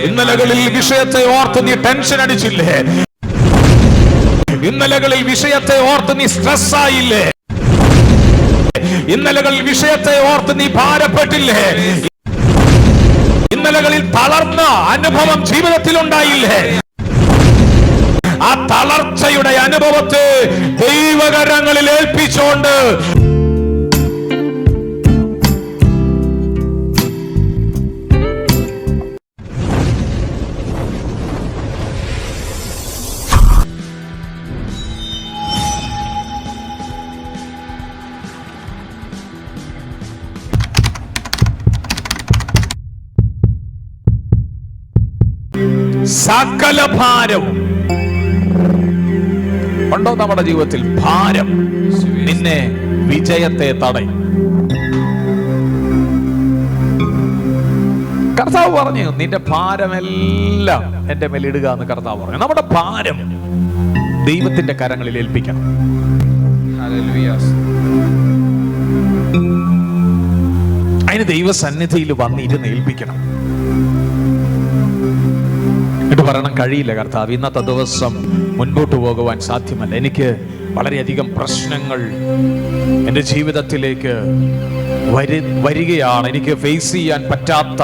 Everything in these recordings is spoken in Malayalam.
ഇന്നലകളിൽ വിഷയത്തെ ഓർത്ത് നീ ടെൻഷൻ അടിച്ചില്ലേ? ഇന്നലകളിൽ വിഷയത്തെ ഓർത്ത് നീ സ്ട്രെസ് ആയില്ലേ? ഇന്നലകളിൽ വിഷയത്തെ ഓർത്ത് നീ ഭാരപ്പെട്ടില്ലേ? ഇന്നലകളിൽ തളർന്ന അനുഭവം ജീവിതത്തിൽ ഉണ്ടായില്ലേ? ആ തളർച്ചയുടെ അനുഭവത്തെ ദൈവകരങ്ങളിൽ ഏൽപ്പിച്ചുകൊണ്ട് സകല ഭാരവും ഉണ്ടോ നമ്മുടെ ജീവിതത്തിൽ? ഭാരം നിന്നെ വിജയത്തെ തടയും. കർത്താവ് പറഞ്ഞു, നിന്റെ ഭാരമെല്ലാം എന്റെ മേലിടുക എന്ന് കർത്താവ് പറഞ്ഞു. നമ്മുടെ ഭാരം ദൈവത്തിന്റെ കരങ്ങളിൽ ഏൽപ്പിക്കണം. അതിന് ദൈവസന്നിധിയിൽ വന്നിരുന്ന് ഏൽപ്പിക്കണം. എന്നിട്ട് പറയണം, കഴിയില്ല കർത്താവ്, ഇന്നത്തെ ദിവസം മുൻപോട്ട് പോകുവാൻ സാധ്യമല്ല. എനിക്ക് വളരെയധികം പ്രശ്നങ്ങൾ എൻ്റെ ജീവിതത്തിലേക്ക് വരികയാണ്. എനിക്ക് ഫേസ് ചെയ്യാൻ പറ്റാത്ത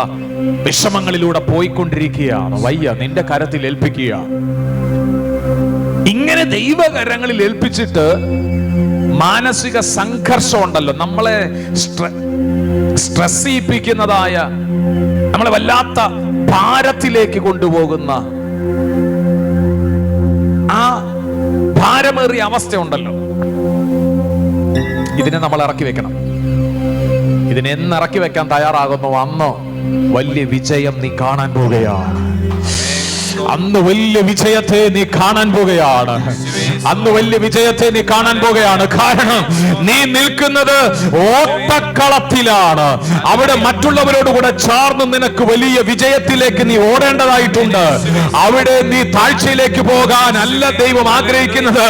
വിഷമങ്ങളിലൂടെ പോയിക്കൊണ്ടിരിക്കുകയാണ്. വയ്യ, നിന്റെ കരത്തിൽ ഏൽപ്പിക്കുക. ഇങ്ങനെ ദൈവകരങ്ങളിൽ ഏൽപ്പിച്ചിട്ട് മാനസിക സംഘർഷം ഉണ്ടല്ലോ, നമ്മളെ സ്ട്രെസ് ചെയ്യിപ്പിക്കുന്നതായ, നമ്മളെ വല്ലാത്ത ഭാരത്തിലേക്ക് കൊണ്ടുപോകുന്ന ആ ഭാരമേറിയ അവസ്ഥയുണ്ടല്ലോ, ഇതിനെ നമ്മൾ ഇറക്കി വെക്കണം. ഇതിനെ എന്ന് ഇറക്കി വെക്കാൻ തയ്യാറാകുന്നു, അന്ന് വലിയ വിജയം നീ കാണാൻ പോവുകയാണ്. അന്ന് വലിയ വിജയത്തെ നീ കാണാൻ പോകുകയാണ്. അന്ന് വലിയ വിജയത്തെ നീ കാണാൻ പോകുകയാണ്. കാരണം നീ നിൽക്കുന്നത് ഓട്ടക്കളത്തിലാണ്. അവിടെ മറ്റുള്ളവരോട് കൂടെ ചേർന്ന് നിനക്ക് വലിയ വിജയത്തിലേക്ക് നീ ഓടേണ്ടതായിട്ടുണ്ട്. അവിടെ നീ താഴ്ചയിലേക്ക് പോകാൻ അല്ല ദൈവം ആഗ്രഹിക്കുന്നത്.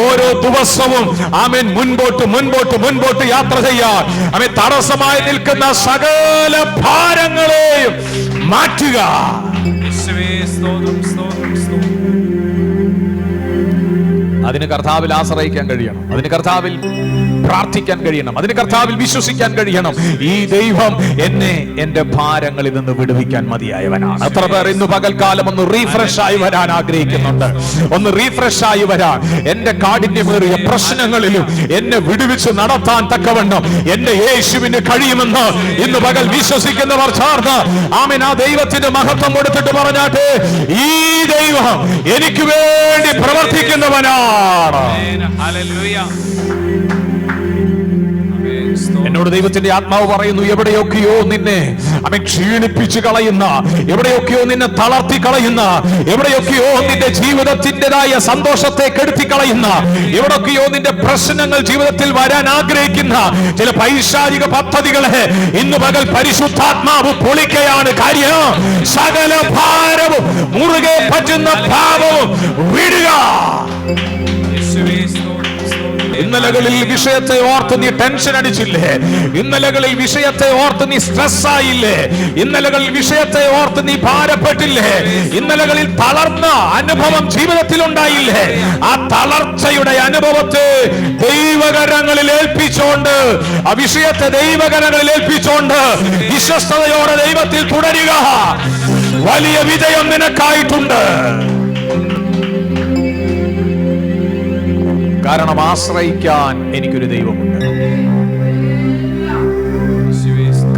ഓരോ ദിവസവും ആമേൻ മുൻപോട്ട് മുൻപോട്ട് മുൻപോട്ട് യാത്ര ചെയ്യാൻ ആമേൻ തടസ്സമായി നിൽക്കുന്ന സകല ഭാരങ്ങളെയും മാറ്റുക. അതിന് കർത്താവിൽ ആശ്രയിക്കാൻ കഴിയണം. അതിന് കർത്താവിൽ പ്രാർത്ഥിക്കാൻ കഴിയണം. അതിന് കർത്താവിൽ വിശ്വസിക്കാൻ കഴിയണം. ഈ ദൈവം എന്നെ എന്റെ ഭാരങ്ങളിൽ നിന്ന് വിടുവിക്കാൻ മതിയായവനാണ്. എത്ര പേർ ഇന്ന് പകൽക്കാലം ഒന്ന് റീഫ്രഷ് ആയി വരാൻ ആഗ്രഹിക്കുന്നുണ്ട്? ഒന്ന് റീഫ്രഷ് ആയി വരാൻ, എന്റെ കാഠിന്യമേറിയ പ്രശ്നങ്ങളിലും എന്നെ വിടുവിച്ച് നടത്താൻ തക്കവണ്ണം എന്റെ യേശുവിന് കഴിയുമെന്ന് ഇന്ന് പകൽ വിശ്വസിക്കുന്നവർ ചേർന്ന് ആമേൻ ആ ദൈവത്തിന്റെ മഹത്വം കൊടുത്തിട്ട് പറഞ്ഞാട്ടെ, ഈ ദൈവം എനിക്ക് വേണ്ടി പ്രവർത്തിക്കുന്നവനാണ്. എന്നോട് ദൈവത്തിന്റെ ആത്മാവ് പറയുന്നു, എവിടെയൊക്കെയോ നിന്നെ അവൻ ക്ഷീണിപ്പിച്ചു കളയുന്ന, എവിടെയൊക്കെയോ നിന്നെ തളർത്തി കളയുന്ന, എവിടെയൊക്കെയോ നിന്റെ ജീവിതത്തിൻ്റെതായ സന്തോഷത്തെ കെടുത്തി കളയുന്ന, എവിടെയൊക്കെയോ നിന്റെ പ്രശ്നങ്ങൾ ജീവിതത്തിൽ വരാൻ ആഗ്രഹിക്കുന്ന ചില പൈശാചിക പദ്ധതികളെ ഇന്ന് പകൽ പരിശുദ്ധാത്മാവ് പൊളിക്കുകയാണ്. കാര്യം സകല ഭാരവും മുറുകെ പറ്റുന്ന ഭാവവും വിടുക. ഇന്നലകളിൽ വിഷയത്തെ ഓർത്ത് നീ ടെൻഷൻ അടിച്ചില്ലേ? ഇന്നലകളിൽ വിഷയത്തെ ഓർത്ത് നീ സ്ട്രെസ് ആയില്ലേ? ഇന്നലകളിൽ വിഷയത്തെ ഓർത്ത് നീ ഭാരപ്പെട്ടില്ലേ? ഇന്നലകളിൽ തളർന്ന അനുഭവം ജീവിതത്തിൽ ഉണ്ടായില്ലേ? ആ തളർച്ചയുടെ അനുഭവത്തെ ദൈവകരങ്ങളിൽ ഏൽപ്പിച്ചുകൊണ്ട്, ആ വിഷയത്തെ ദൈവകരങ്ങളിൽ ഏൽപ്പിച്ചുകൊണ്ട് വിശ്വസ്തയോടെ ദൈവത്തിൽ തുടരുക. വലിയ വിജയം നിനക്കായിട്ടുണ്ട്. കാരണം ആശ്രയിക്കാൻ എനിക്കൊരു ദൈവമുണ്ട്.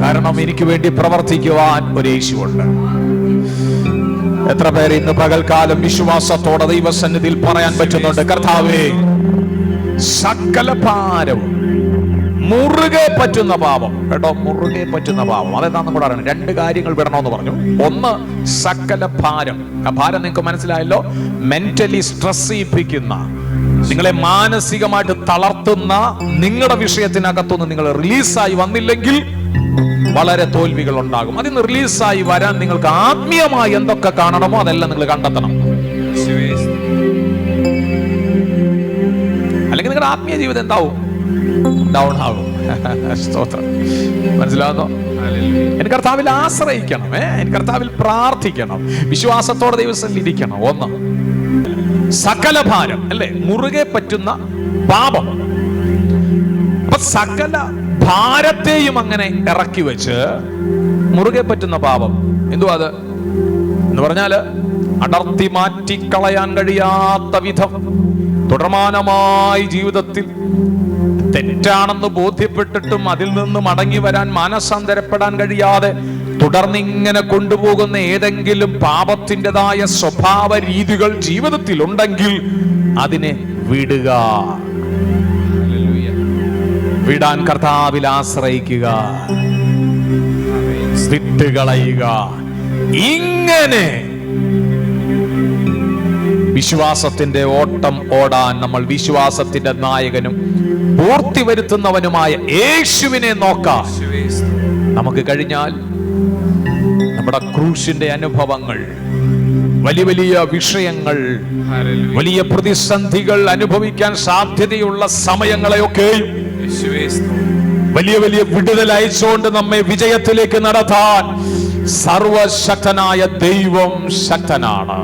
കാരണം എനിക്ക് വേണ്ടി പ്രവർത്തിക്കുവാൻ ഒരു യേശുവുണ്ട്. എത്ര പേര് ഇന്ന് പകൽക്കാലം വിശ്വാസത്തോടെ ദൈവസന്നിധിയിൽ പറയാൻ പറ്റുന്നുണ്ട്, കർത്താവേ, സകല ഭാരവും മുറുകെ പറ്റുന്ന പാപം, കേട്ടോ, മുറുകെ പറ്റുന്ന പാപം, അതെന്താണെന്ന് കൂടെ അറിയണം. രണ്ട് കാര്യങ്ങൾ വിടണമെന്ന് പറഞ്ഞു. ഒന്ന്, സകല ഭാരം. ആ ഭാരം നിങ്ങൾക്ക് മനസ്സിലായല്ലോ, മെന്റലി സ്ട്രെസ് ചെയ്യിപ്പിക്കുന്ന, നിങ്ങളെ മാനസികമായിട്ട് തളർത്തുന്ന നിങ്ങളുടെ വിഷയത്തിനകത്തുനിന്ന് നിങ്ങൾ റിലീസായി വന്നില്ലെങ്കിൽ വളരെ തോൽവികൾ ഉണ്ടാകും. അതിന് റിലീസായി വരാൻ നിങ്ങൾക്ക് ആത്മീയമായി എന്തൊക്കെ കാണണമോ അതെല്ലാം നിങ്ങൾ കണ്ടെത്തണം. അല്ലെങ്കിൽ നിങ്ങളുടെ ആത്മീയ ജീവിതം എന്താവും? ഡൗൺ ആകും. സ്തോത്രം. മനസ്സിലാവുന്നോ? എനിക്ക് കർത്താവിൽ ആശ്രയിക്കണം, എനിക്ക് കർത്താവിൽ പ്രാർത്ഥിക്കണം, വിശ്വാസത്തോടെ ദൈവത്തിൽ ഇരിക്കണം. ഒന്ന്, സകല ഭാരം അല്ലെ, മുറുകെ പറ്റുന്ന പാപം. അപ്പൊ സകല ഭാരത്തെയും അങ്ങനെ ഇറക്കി വെച്ച് മുറുകെ പറ്റുന്ന പാപം എന്തുവാ അത് എന്ന് പറഞ്ഞാല് അടർത്തി മാറ്റിക്കളയാൻ കഴിയാത്ത വിധം തുടർമാനമായി ജീവിതത്തിൽ തെറ്റാണെന്ന് ബോധ്യപ്പെട്ടിട്ടും അതിൽ നിന്ന് മടങ്ങി വരാൻ മാനസാന്തരപ്പെടാൻ കഴിയാതെ തുടർന്നിങ്ങനെ കൊണ്ടുപോകുന്ന ഏതെങ്കിലും പാപത്തിൻ്റെതായ സ്വഭാവ രീതികൾ ജീവിതത്തിൽ ഉണ്ടെങ്കിൽ അതിനെ വിടുക, വിടാൻ കർത്താവിൽ ആശ്രയിക്കുക, വിട്ടുകളയുക. ഇങ്ങനെ വിശ്വാസത്തിന്റെ ഓട്ടം ഓടാൻ നമ്മൾ വിശ്വാസത്തിന്റെ നായകനും പൂർത്തി വരുത്തുന്നവനുമായ യേശുവിനെ നോക്കാം. നമുക്ക് കഴിഞ്ഞാൽ നമ്മുടെ ക്രൂശിന്റെ അനുഭവങ്ങൾ, വലിയ വലിയ വിഷയങ്ങൾ, വലിയ പ്രതിസന്ധികൾ അനുഭവിക്കാൻ സാധ്യതയുള്ള സമയങ്ങളെയൊക്കെ വലിയ വലിയ വിടുതൽ അയച്ചുകൊണ്ട് നമ്മെ വിജയത്തിലേക്ക് നടത്താൻ സർവശക്തനായ ദൈവം ശക്തനാണ്.